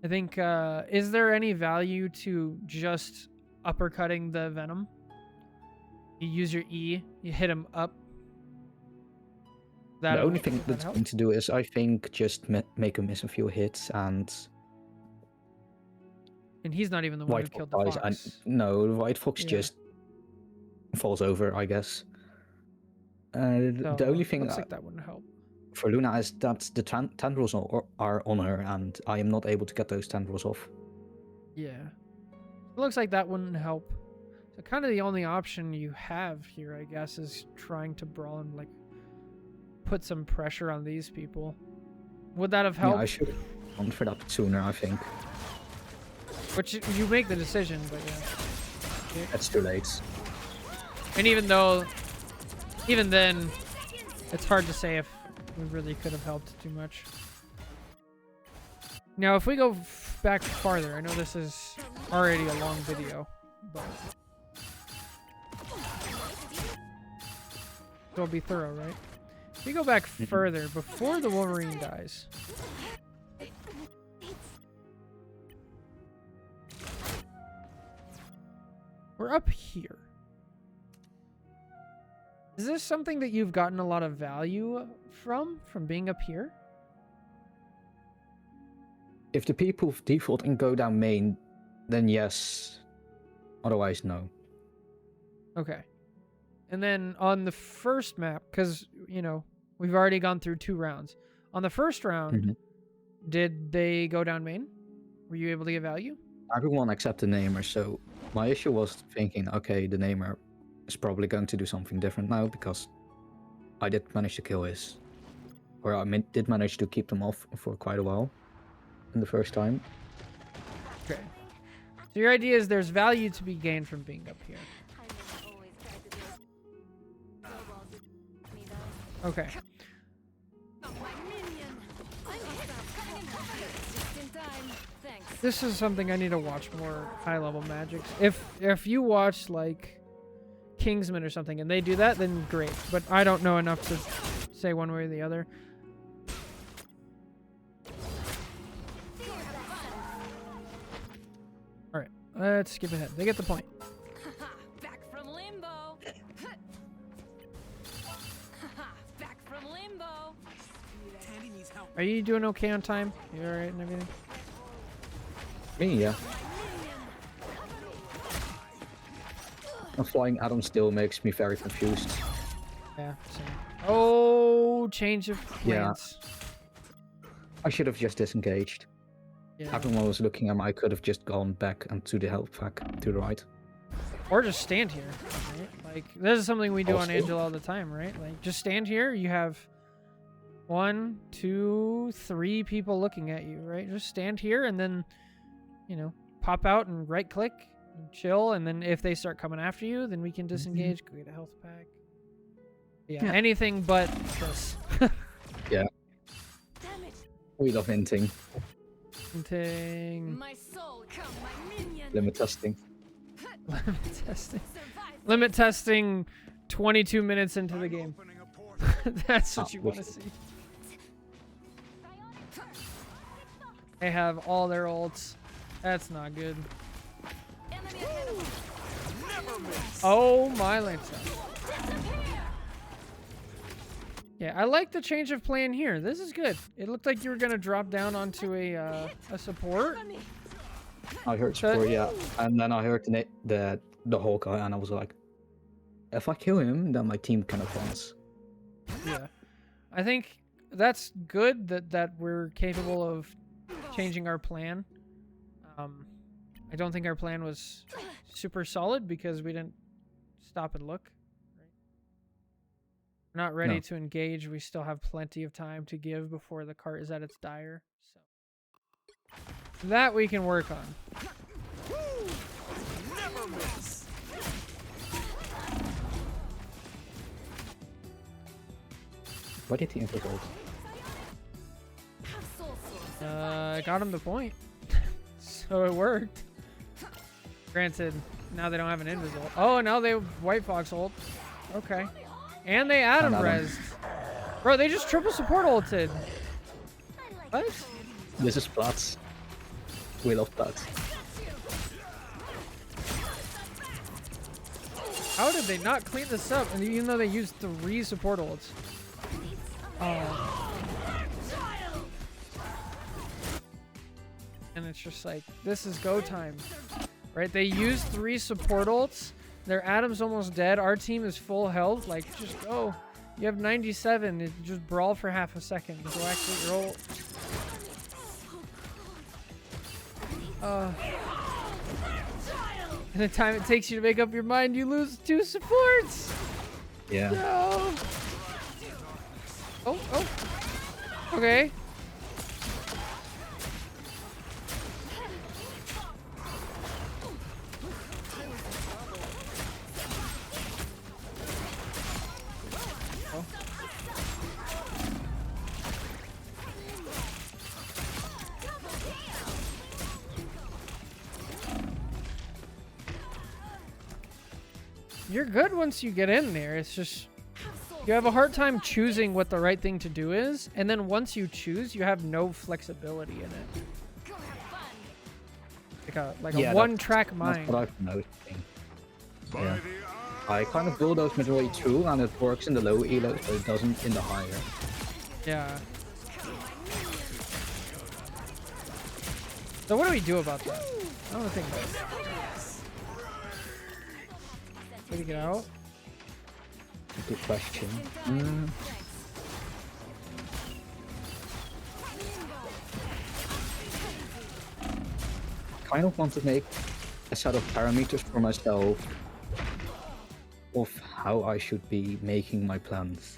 I think, is there any value to just uppercutting the Venom? You use your E, you hit him up. The only thing would that that's help? going to do is, I think, just make him miss a few hits and And he's not even the one who White killed Fox the dies. Fox. And no, White Fox Yeah. just falls over, I guess. So The only thing looks like that wouldn't help. for Luna is that the tendrils are on her, and I am not able to get those tendrils off. Yeah. It looks like that wouldn't help. So kind of the only option you have here, I guess, is trying to brawl and like put some pressure on these people. Would that have helped? Yeah, I should have gone for that sooner, I think. Which you make the decision, but yeah. It's too late. And even then, it's hard to say if we really could have helped too much. Now, if we go back farther, I know this is already a long video, but it'll be thorough, right? If we go back further, before the Wolverine dies, we're up here. Is this something that you've gotten a lot of value from being up here? If the people default and go down main, then yes. Otherwise, no. Okay. And then on the first map, because, we've already gone through 2 rounds. On the first round, Mhm. did they go down main? Were you able to get value? Everyone except the namer. So my issue was thinking, okay, the namer is probably going to do something different now because I did manage to kill his, or did manage to keep them off for quite a while in the first time. Okay. So your idea is there's value to be gained from being up here. Okay. This is something I need to watch more high-level magics. If you watch like Kingsman or something and they do that, then great. But I don't know enough to say one way or the other. All right, let's skip ahead. They get the point. Back from limbo. Back from limbo. Tandy needs help. Are you doing okay on time? You all right and everything? Me, yeah. And flying Adam still makes me very confused. Yeah. Same. Oh, change of plans. I should have just disengaged. Yeah. Everyone was looking at me. I could have just gone back and to the health pack to the right. Or just stand here. Right? Like this is something we do on Also- Angela all the time, right? Like just stand here. You have 1, 2, 3 people looking at you, right? Just stand here and then, pop out and right click and chill. And then if they start coming after you, then we can disengage. Go get a health pack. Yeah. Anything but this. Yeah. Damn it. We love hinting, Hinting. My soul, come, my minion. limit testing. Limit testing. Survive. Limit testing 22 minutes into the game. Opening a portal. That's what Ah, you want to wicked. see. They have all their ults. That's not good. Enemy ahead of us. Never miss. Oh my lance. Yeah, I like the change of plan here. This is good. It looked like you were gonna drop down onto a support. Run me. I heard support, yeah, and then I heard the Hawkeye, and I was like, if I kill him, then my team can advance. Yeah, I think that's good that we're capable of changing our plan. I don't think our plan was super solid because we didn't stop and look. Right? We're not ready No. to engage. We still have plenty of time to give before the cart is at its dire. So that we can work on. Never miss. Why did he inflict ult? Have soul source. I got him the point. So it worked. Granted, now they don't have an invisible. Oh, now they have White Fox ult. Okay. And they Adam Adam. res. Bro, they just triple support ulted. What? This is Plat. We love Plat. How did they not clean this up? And even though they used 3 support ults. Oh. And it's just like, this is go time. Right? They used 3 support ults. Their Adam's almost dead. Our team is full health. Like, just go. You have 97. Just brawl for half a second. Go activate your ult. And the time it takes you to make up your mind, you lose 2 supports. Yeah. No. Oh. Okay. You're good once you get in there. It's just you have a hard time choosing what the right thing to do is, and then once you choose, you have no flexibility in it. Go have fun. Like Yeah, a one-track mind. That's what I've noticed. Yeah. I kind of build those midway through, and it works in the low elos, but it doesn't in the higher. Yeah. So what do we do about that? I don't think about it. Did he get out? Good question. Kind of want to make a set of parameters for myself of how I should be making my plans.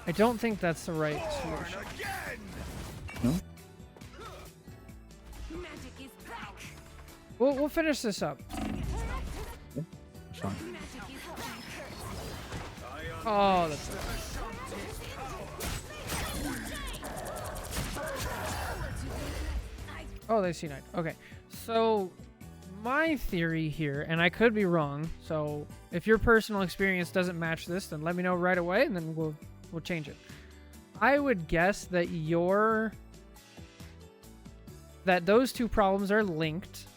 I don't think that's the right solution. No? Magic is back. We'll finish this up. Yeah, that's fine. Magic is back. Oh, that's. Oh, they see 9. Okay, so my theory here, and I could be wrong. So if your personal experience doesn't match this, then let me know right away, and then we'll change it. I would guess that those two problems are linked,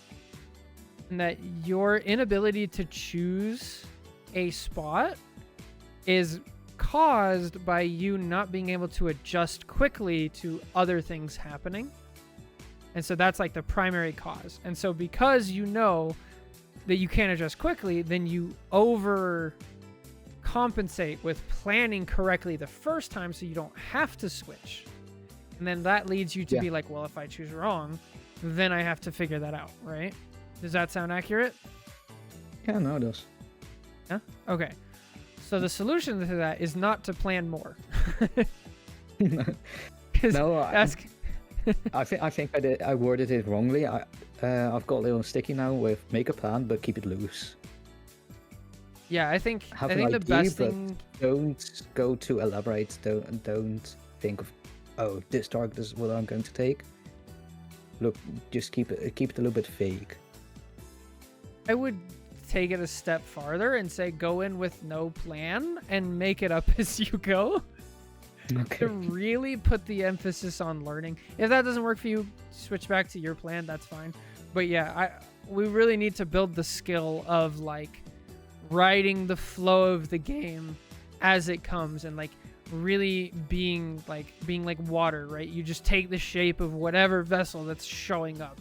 and that your inability to choose a spot is caused by you not being able to adjust quickly to other things happening. And so that's like the primary cause. And so because you know that you can't adjust quickly, then you overcompensate with planning correctly the first time so you don't have to switch. And then that leads you to be like, well, if I choose wrong, then I have to figure that out, right? Does that sound accurate? Yeah, no, it does. Yeah? Okay. So the solution to that is not to plan more. No, that's... I think I worded it wrongly. I've got a little sticky now with make a plan, but keep it loose. Yeah, I think Have an the idea, best but thing... don't go to elaborate. Don't think of, oh, this target is what I'm going to take. Look, just keep it a little bit vague. I would take it a step farther and say go in with no plan and make it up as you go. Okay. To really put the emphasis on learning. If that doesn't work for you, switch back to your plan, that's fine. But yeah, we really need to build the skill of like riding the flow of the game as it comes, and like really being like water, right? You just take the shape of whatever vessel that's showing up.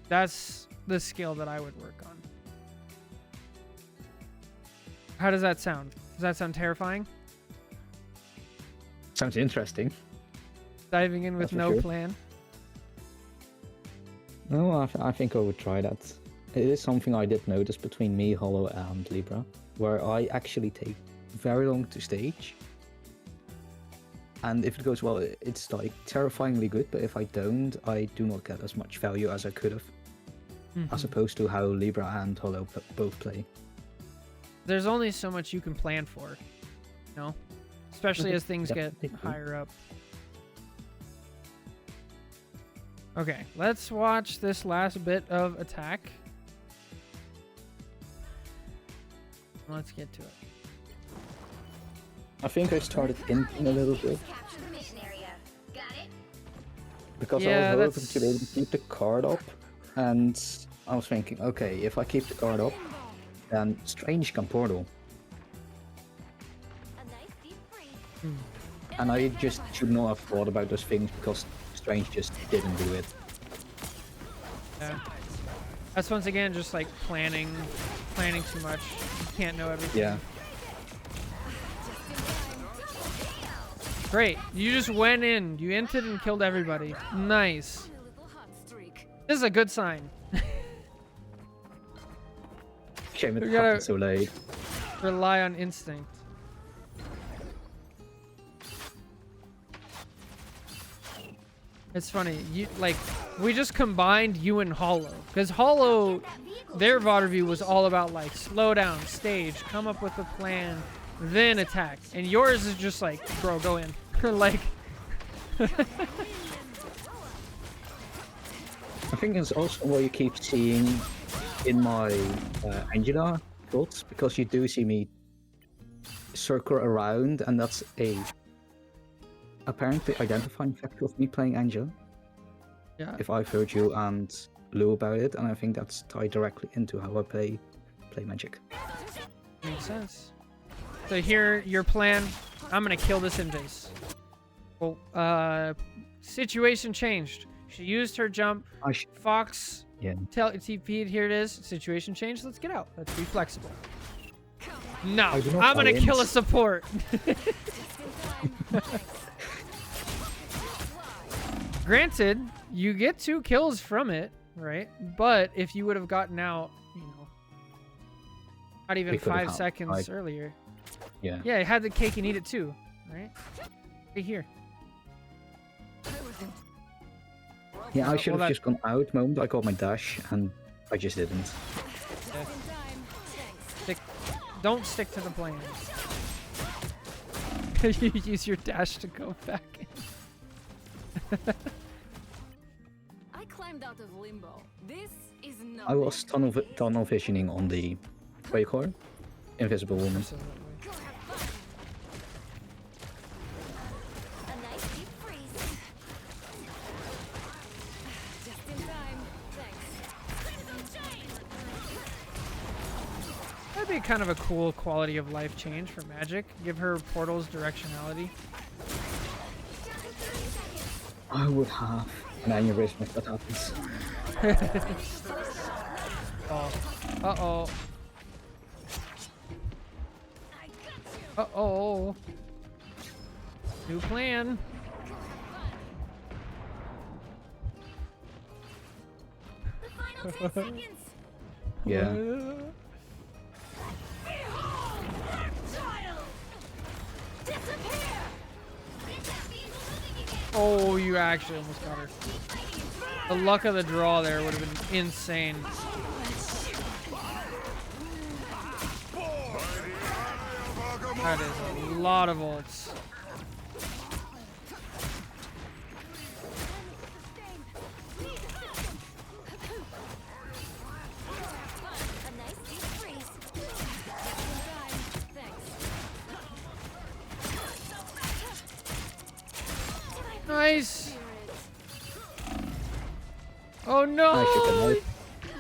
That's the skill that I would work on. How does that sound? Does that sound terrifying? Sounds interesting. Diving in with That's for no sure. plan? No, I think I would try that. It is something I did notice between me, Hollow, and Libra, where I actually take very long to stage. And if it goes well, it's like terrifyingly good, but if I don't, I do not get as much value as I could have. As opposed to how Libra and Hollow both play. There's only so much you can plan for, you know? Especially as things get higher up. Okay, let's watch this last bit of attack. Let's get to it. I think I started hinting a little bit Capture the mission area. Got it? because Yeah, I was hoping that's- to be able to keep the card up, and I was thinking, okay, if I keep the card up, then Strange can portal, A nice deep breath. and I just should not have thought about those things because Strange just didn't do it. Yeah. That's once again just like planning too much. You can't know everything. Yeah. Great. You just went in. You entered and killed everybody. Nice. A little hot streak. This is a good sign. Shame it We gotta- happened so late. Rely on instinct. It's funny. We just combined you and Hollow, because Hollow, their Vader view was all about like slow down, stage, come up with a plan, then attack. And yours is just like, bro, go in. Like, I think it's also what you keep seeing in my Angela builds, because you do see me circle around, and that's a apparently identifying factor of me playing Angela. yeah. If I've heard you and Lou about it, and I think that's tied directly into how I play Magic. Makes sense. So here, your plan. I'm gonna kill this invis. Well, situation changed. She used her jump. Fox Yeah. TP'd. Here it is. Situation changed. Let's get out. Let's be flexible. No, I do not I'm gonna buy kill a in. support. Granted, you get 2 kills from it, right? But if you would have gotten out, you know, not even We could have 5 had, seconds like- earlier. Yeah. Yeah, it had the cake and eat it too, right? Right here. Yeah, I Well, should have that- just gone out moment. I got my dash and I just didn't. Don't stick to the plan. You use your dash to go back in. I climbed out of limbo. This is not. I was tunnel visioning on the what you call it? Invisible woman. Absolutely. A nice deep freeze. Just in time. Thanks. That'd be kind of a cool quality of life change for Magik. Give her portals directionality. I would have an aneurysm if that happens. Oh. Uh-oh. Uh-oh. New plan. The final 10 seconds. Yeah. Disappear. Oh, you actually almost got her. The luck of the draw there would have been insane. That is a lot of ults. A nice deep freeze. Nice. Oh no. I should have known.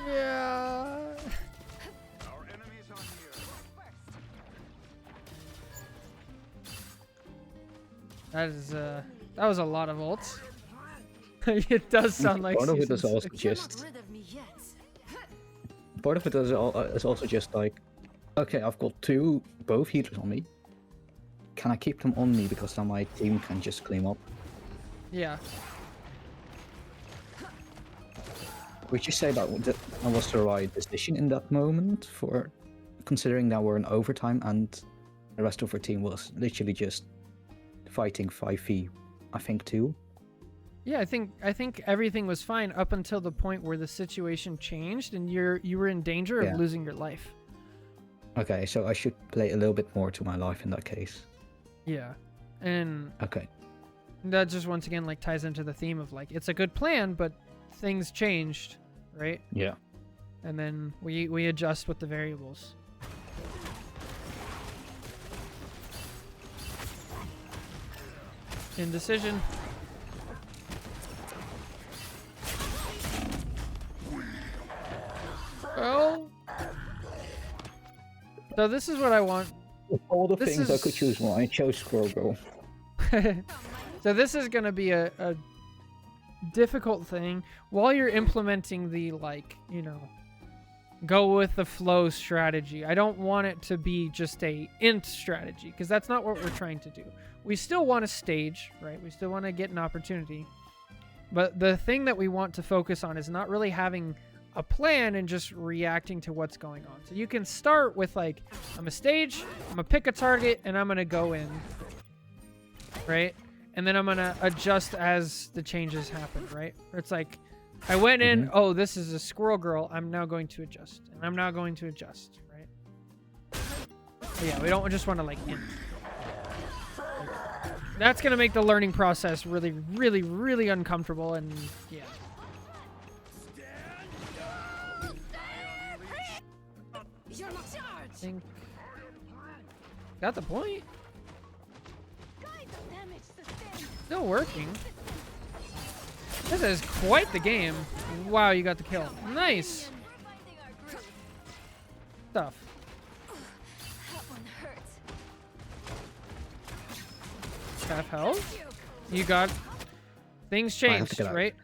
Yeah. Our enemies on here. That was a lot of ults. It does sound like Part of it season is also 6. just Rid of me yet. part of it is also just like, okay, I've got both healers on me. Can I keep them on me because then my team can just clean up? Yeah. Would you say that was the right decision in that moment, for considering that we're in overtime and the rest of our team was literally just fighting 5v, I think, too? Yeah, I think everything was fine up until the point where the situation changed and you were in danger of Yeah. losing your life. Okay, so I should play a little bit more to my life in that case. Yeah. And Okay. that just once again like ties into the theme of like it's a good plan, but things changed, right? Yeah. And then we adjust with the variables. Indecision. Well, so this is what I want. Of all the This things I is- could choose one, I chose Squirrel Girl. So this is going to be a difficult thing while you're implementing the, like, you know, go with the flow strategy. I don't want it to be just a int strategy because that's not what we're trying to do. We still want to stage, right? We still want to get an opportunity. But the thing that we want to focus on is not really having a plan and just reacting to what's going on. So you can start with like, I'm a stage, I'm gonna pick a target, and I'm gonna go in, right? And then I'm gonna adjust as the changes happen, right? It's like, I went in, oh, this is a squirrel girl, I'm now going to adjust, and I'm now going to adjust, right? But yeah, we don't just want to like int. That's gonna make the learning process really, really, really uncomfortable, and yeah. You're not charged. I think got the point. Still working. This is quite the game. Wow, you got the kill. Nice stuff. That one hurts. Half health. You got things I have to changed, get out. right?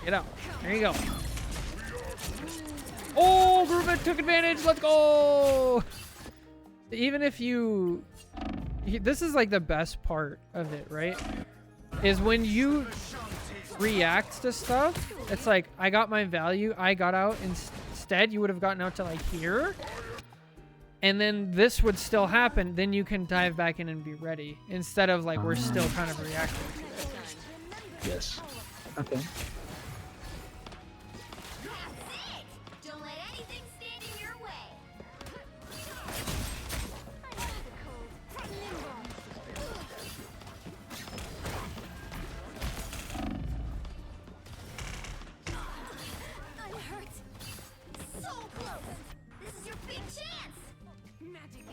Get out. There you go. Oh, Groovit took advantage. Let's go. even if this is like the best part of it, right? Is when you react to stuff, it's like, I got my value, I got out. Instead, you would have gotten out to like here. And then this would still happen. Then you can dive back in and be ready. Instead of like, we're still kind of reacting to it. Yes. Okay. Don't let anything stand in your way. I'm hurt. So close. This is your big chance.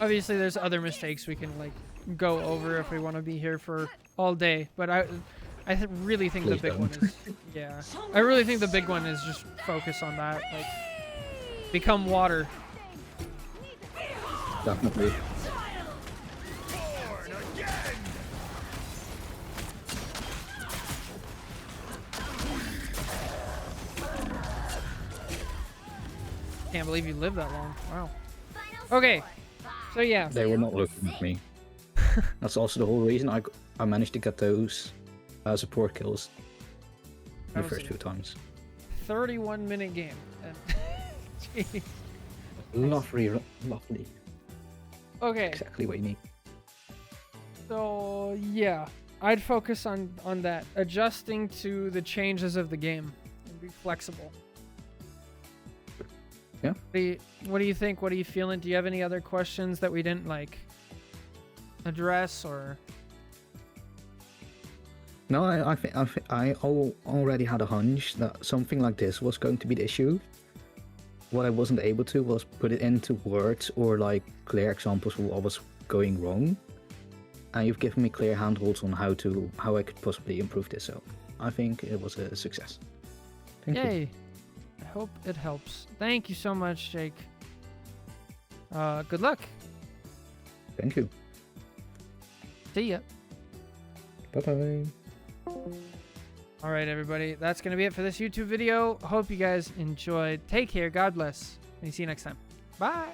Obviously, there's other mistakes we can like go over if we want to be here for all day. But really think the Please big one don't. is, yeah. I really think the big one is just focus on that. Like, become water. Definitely. Born again. Can't believe you lived that long. Wow. Okay. So yeah. They were not looking at me. That's also the whole reason I managed to get those support kills the That was first a- few times. 31-minute game. Jeez. Lovely, lovely. Okay. Exactly what you need. So yeah, I'd focus on that, adjusting to the changes of the game and be flexible. Yeah. What do you think? What are you feeling? Do you have any other questions that we didn't like address or? No, I think I already had a hunch that something like this was going to be the issue. What I wasn't able to was put it into words or like clear examples of what was going wrong. And you've given me clear handholds on how I could possibly improve this. So I think it was a success. Thank you. Yay! I hope it helps. Thank you so much, Jake. Good luck. Thank you. See ya. Bye bye. All right, everybody. That's going to be it for this YouTube video. Hope you guys enjoyed. Take care. God bless. And see you next time. Bye.